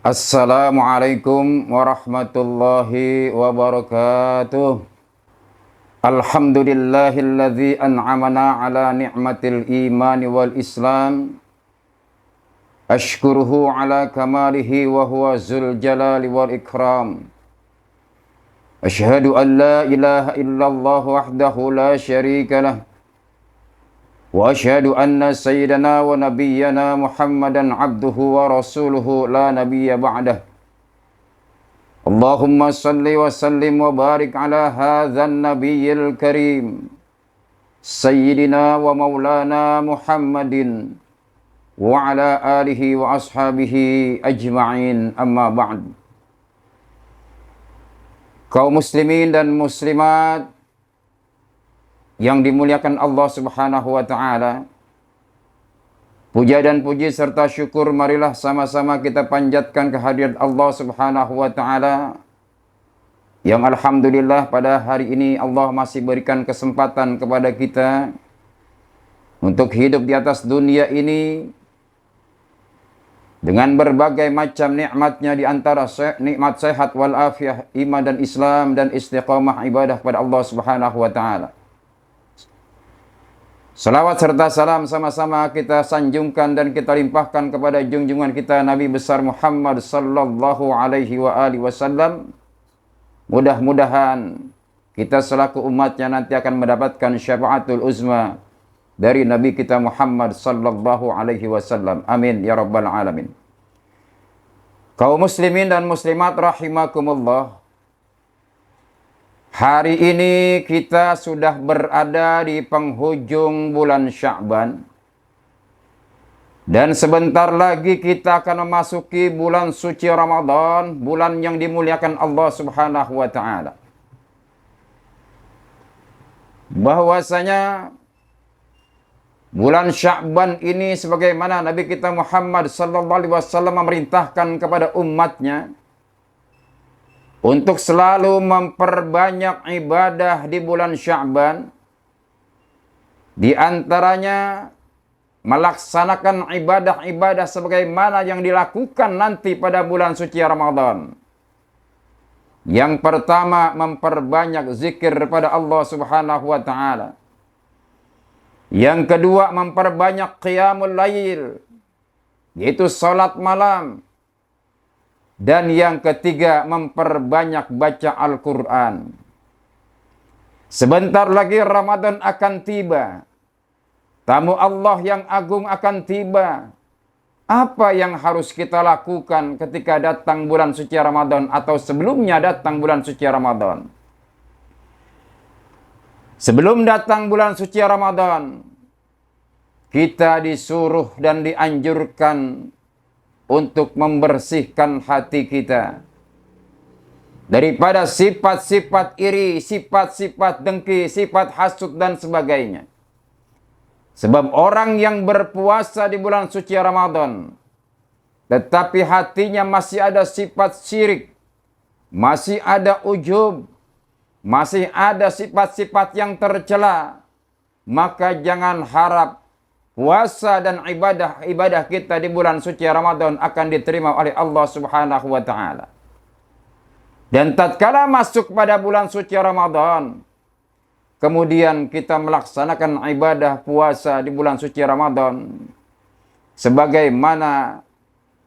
Assalamualaikum warahmatullahi wabarakatuh. Alhamdulillahilladzi an'amana ala ni'matil imani wal islam. Ashkuruhu ala kamalihi wa huwa zul jalali wal ikram. Ashhadu an la ilaha illallah wahdahu la syarika lah. Wa ashhadu anna sayyidana wa nabiyyana Muhammadan abduhu wa rasuluhu la nabiyya ba'dah. Allahumma salli wa sallim wa barik ala hadzal nabiyyil karim sayyidina wa maulana Muhammadin wa ala alihi wa ashabihi ajma'in, amma ba'd. Kaum muslimin dan muslimat yang dimuliakan Allah Subhanahu wa ta'ala, puja dan puji serta syukur marilah sama-sama kita panjatkan kehadirat Allah Subhanahu wa ta'ala, yang alhamdulillah pada hari ini Allah masih berikan kesempatan kepada kita untuk hidup di atas dunia ini dengan berbagai macam nikmatnya, di antara nikmat sehat wal afiyah, iman dan Islam, dan istiqamah ibadah kepada Allah Subhanahu wa ta'ala. Salawat serta salam sama-sama kita sanjungkan dan kita limpahkan kepada junjungan kita Nabi besar Muhammad sallallahu alaihi wa alihi wasallam. Mudah-mudahan kita selaku umatnya nanti akan mendapatkan syafaatul uzma dari Nabi kita Muhammad sallallahu alaihi wasallam. Amin ya rabbal alamin. Kaum muslimin dan muslimat rahimakumullah, hari ini kita sudah berada di penghujung bulan Sya'ban, dan sebentar lagi kita akan memasuki bulan suci Ramadan, bulan yang dimuliakan Allah Subhanahu wa ta'ala. Bahwasanya bulan Sya'ban ini, sebagaimana Nabi kita Muhammad sallallahu alaihi wasallam memerintahkan kepada umatnya untuk selalu memperbanyak ibadah di bulan Sya'ban, di antaranya melaksanakan ibadah-ibadah sebagaimana yang dilakukan nanti pada bulan suci Ramadan. Yang pertama, memperbanyak zikir kepada Allah Subhanahu wa ta'ala. Yang kedua, memperbanyak qiyamul lail, yaitu salat malam. Dan yang ketiga, memperbanyak baca Al-Quran. Sebentar lagi Ramadan akan tiba. Tamu Allah yang agung akan tiba. Apa yang harus kita lakukan ketika datang bulan suci Ramadan atau sebelumnya datang bulan suci Ramadan? Sebelum datang bulan suci Ramadan, kita disuruh dan dianjurkan untuk membersihkan hati kita daripada sifat-sifat iri, sifat-sifat dengki, sifat hasud dan sebagainya. Sebab orang yang berpuasa di bulan suci Ramadan tetapi hatinya masih ada sifat syirik, masih ada ujub, masih ada sifat-sifat yang tercela, maka jangan harap puasa dan ibadah kita di bulan suci Ramadan akan diterima oleh Allah Subhanahu wa ta'ala. Dan tatkala masuk pada bulan suci Ramadan, kemudian kita melaksanakan ibadah puasa di bulan suci Ramadan, sebagaimana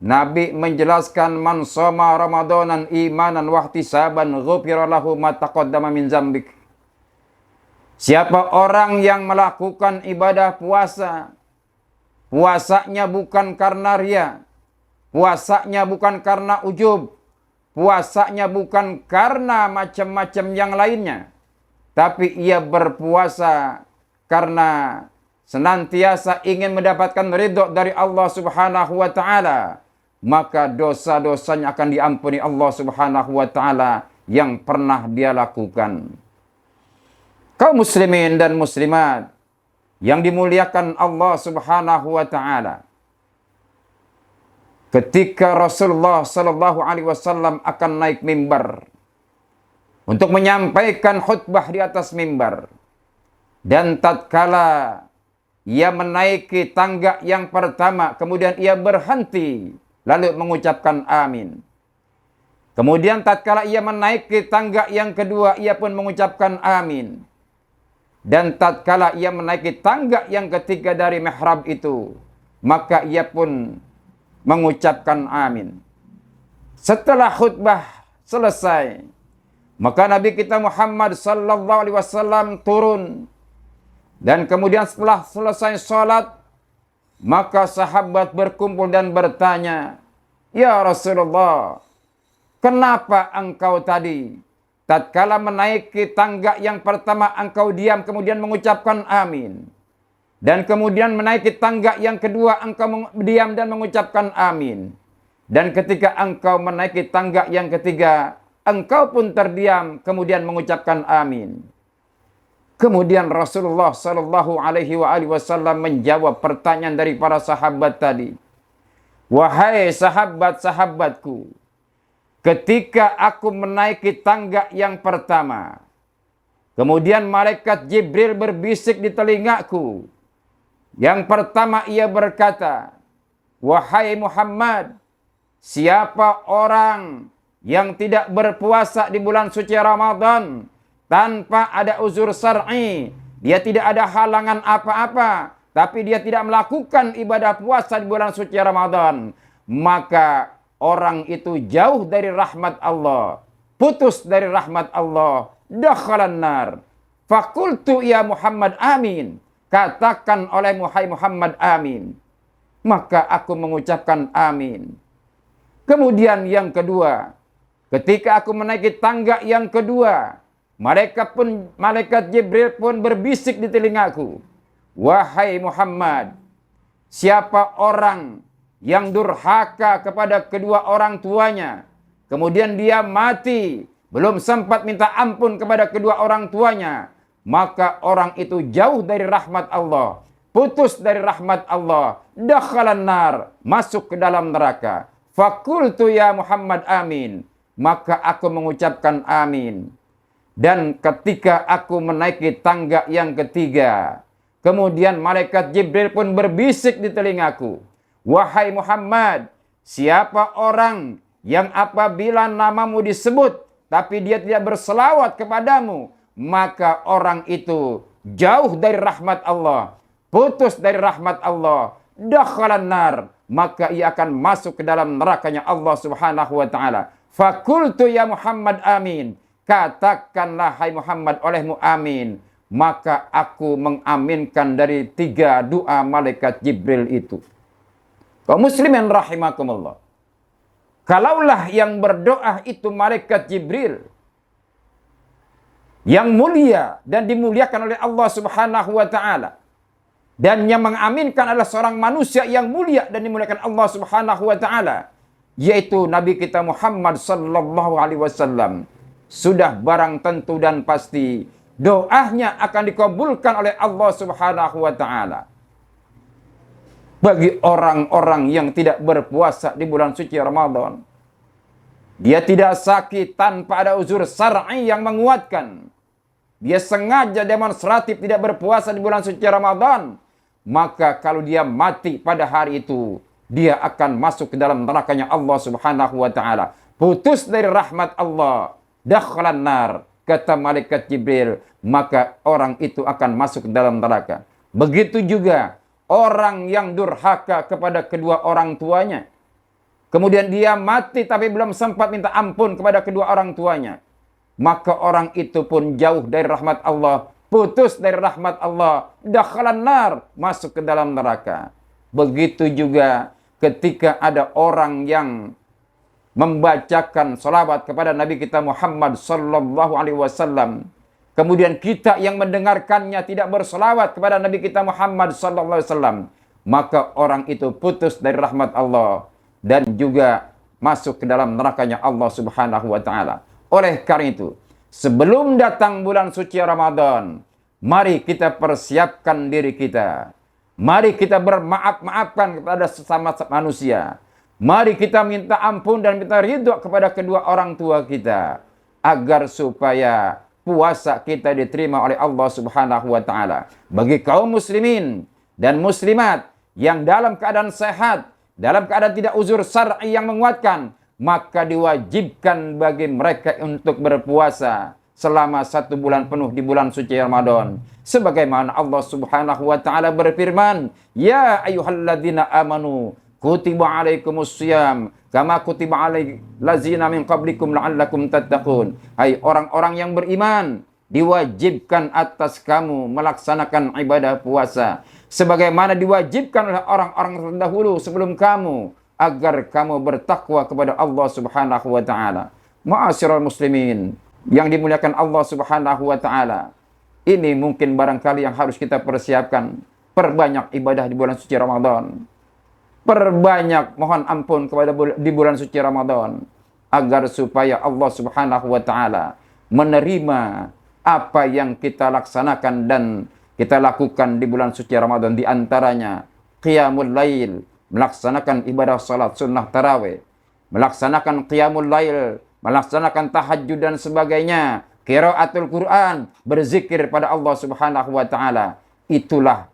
Nabi menjelaskan, man shoma ramadanan imanan wahtisaban ghufira lahu ma taqaddama min dzambik. Siapa orang yang melakukan ibadah puasa, puasanya bukan karena ria, puasanya bukan karena ujub, puasanya bukan karena macam-macam yang lainnya, tapi ia berpuasa karena senantiasa ingin mendapatkan ridho dari Allah Subhanahu wa ta'ala, maka dosa-dosanya akan diampuni Allah Subhanahu wa ta'ala yang pernah dia lakukan. Kaum muslimin dan muslimat yang dimuliakan Allah Subhanahu wa ta'ala, ketika Rasulullah sallallahu alaihi wasallam akan naik mimbar untuk menyampaikan khutbah di atas mimbar, dan tatkala ia menaiki tangga yang pertama, kemudian ia berhenti lalu mengucapkan amin. Kemudian tatkala ia menaiki tangga yang kedua, ia pun mengucapkan amin. Dan tatkala ia menaiki tangga yang ketiga dari mihrab itu, maka ia pun mengucapkan amin. Setelah khutbah selesai, maka Nabi kita Muhammad sallallahu alaihi wasallam turun. Dan kemudian setelah selesai sholat, maka sahabat berkumpul dan bertanya, "Ya Rasulullah, kenapa engkau tadi tatkala menaiki tangga yang pertama engkau diam kemudian mengucapkan amin. Dan kemudian menaiki tangga yang kedua engkau diam dan mengucapkan amin. Dan ketika engkau menaiki tangga yang ketiga engkau pun terdiam kemudian mengucapkan amin?" Kemudian Rasulullah sallallahu alaihi wasallam menjawab pertanyaan dari para sahabat tadi. "Wahai sahabat-sahabatku, ketika aku menaiki tangga yang pertama, kemudian malaikat Jibril berbisik di telingaku. Yang pertama ia berkata, 'Wahai Muhammad, siapa orang yang tidak berpuasa di bulan suci Ramadan tanpa ada uzur syar'i, dia tidak ada halangan apa-apa, tapi dia tidak melakukan ibadah puasa di bulan suci Ramadan, maka orang itu jauh dari rahmat Allah, putus dari rahmat Allah, dakhalan nar.' Fakultu ya Muhammad amin." Katakan oleh Muhammad amin. Maka aku mengucapkan amin. Kemudian yang kedua, ketika aku menaiki tangga yang kedua, malaikat Jibril pun berbisik di telingaku, "Wahai Muhammad, siapa orang yang durhaka kepada kedua orang tuanya, kemudian dia mati, belum sempat minta ampun kepada kedua orang tuanya, maka orang itu jauh dari rahmat Allah, putus dari rahmat Allah, dakhalan nar, masuk ke dalam neraka." Fakultu ya Muhammad amin. Maka aku mengucapkan amin. Dan ketika aku menaiki tangga yang ketiga, kemudian malaikat Jibril pun berbisik di telingaku, "Wahai Muhammad, siapa orang yang apabila namamu disebut, tapi dia tidak berselawat kepadamu, maka orang itu jauh dari rahmat Allah, putus dari rahmat Allah, dakhalan nar, maka ia akan masuk ke dalam nerakanya Allah subhanahu wa ta'ala." Fakultu ya Muhammad amin. Katakanlah hai Muhammad olehmu amin. Maka aku mengaminkan dari 3 doa malaikat Jibril itu. Kaum muslimin rahimakumullah. Kalaulah yang berdoa itu malaikat Jibril, yang mulia dan dimuliakan oleh Allah subhanahu wa ta'ala, dan yang mengaminkan adalah seorang manusia yang mulia dan dimuliakan Allah subhanahu wa ta'ala, yaitu Nabi kita Muhammad sallallahu alaihi wasallam, sudah barang tentu dan pasti doanya akan dikabulkan oleh Allah subhanahu wa ta'ala. Bagi orang-orang yang tidak berpuasa di bulan suci Ramadan, dia tidak sakit tanpa ada uzur syar'i yang menguatkan, dia sengaja demonstratif tidak berpuasa di bulan suci Ramadan, maka kalau dia mati pada hari itu, dia akan masuk ke dalam nerakanya Allah subhanahu wa ta'ala, putus dari rahmat Allah, dakhalan nar, kata malaikat Jibril, maka orang itu akan masuk ke dalam neraka. Begitu juga orang yang durhaka kepada kedua orang tuanya, kemudian dia mati tapi belum sempat minta ampun kepada kedua orang tuanya, maka orang itu pun jauh dari rahmat Allah, putus dari rahmat Allah, dakhalan nar, masuk ke dalam neraka. Begitu juga ketika ada orang yang membacakan salawat kepada Nabi kita Muhammad sallallahu alaihi wasallam, kemudian kita yang mendengarkannya tidak bersalawat kepada Nabi kita Muhammad sallallahu alaihi wasallam, maka orang itu putus dari rahmat Allah dan juga masuk ke dalam nerakanya Allah subhanahu wa ta'ala. Oleh karena itu, sebelum datang bulan suci Ramadan, mari kita persiapkan diri kita. Mari kita bermaaf-maafkan kepada sesama manusia. Mari kita minta ampun dan minta ridho kepada kedua orang tua kita, agar supaya puasa kita diterima oleh Allah subhanahu wa ta'ala. Bagi kaum muslimin dan muslimat yang dalam keadaan sehat, dalam keadaan tidak uzur syar'i yang menguatkan, maka diwajibkan bagi mereka untuk berpuasa selama 1 bulan penuh di bulan suci Ramadan. Sebagaimana Allah Subhanahu wa taala berfirman, "Ya ayyuhalladzina amanu kutiba alaikumus syiyam kama kutiba alal ladzina min qablikum la'allakum tattaqun." Hai orang-orang yang beriman, diwajibkan atas kamu melaksanakan ibadah puasa sebagaimana diwajibkan oleh orang-orang terdahulu sebelum kamu, agar kamu bertakwa kepada Allah Subhanahu wa taala. Ma'asyiral muslimin yang dimuliakan Allah Subhanahu wa taala, ini mungkin barangkali yang harus kita persiapkan. Perbanyak ibadah di bulan suci Ramadan. Perbanyak mohon ampun kepada di bulan suci Ramadan, agar supaya Allah Subhanahu wa taala menerima apa yang kita laksanakan dan kita lakukan di bulan suci Ramadan, di antaranya qiyamul lail, melaksanakan ibadah salat sunnah tarawih, melaksanakan qiyamul lail, melaksanakan tahajud dan sebagainya, qiraatul Quran, berzikir pada Allah Subhanahu wa taala. Itulah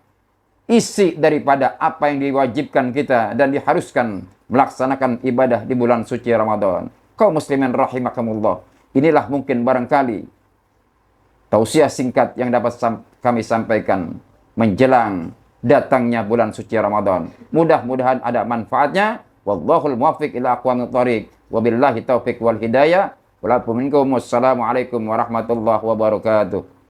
isi daripada apa yang diwajibkan kita dan diharuskan melaksanakan ibadah di bulan suci Ramadan. Kaum muslimin rahimakumullah, inilah mungkin barangkali tausiah singkat yang dapat kami sampaikan menjelang datangnya bulan suci Ramadan. Mudah-mudahan ada manfaatnya. Wallahul muwaffiq ila aqwamit thoriq. Wabillahi taufiq wal hidayah. Wassalamualaikum warahmatullahi wabarakatuh.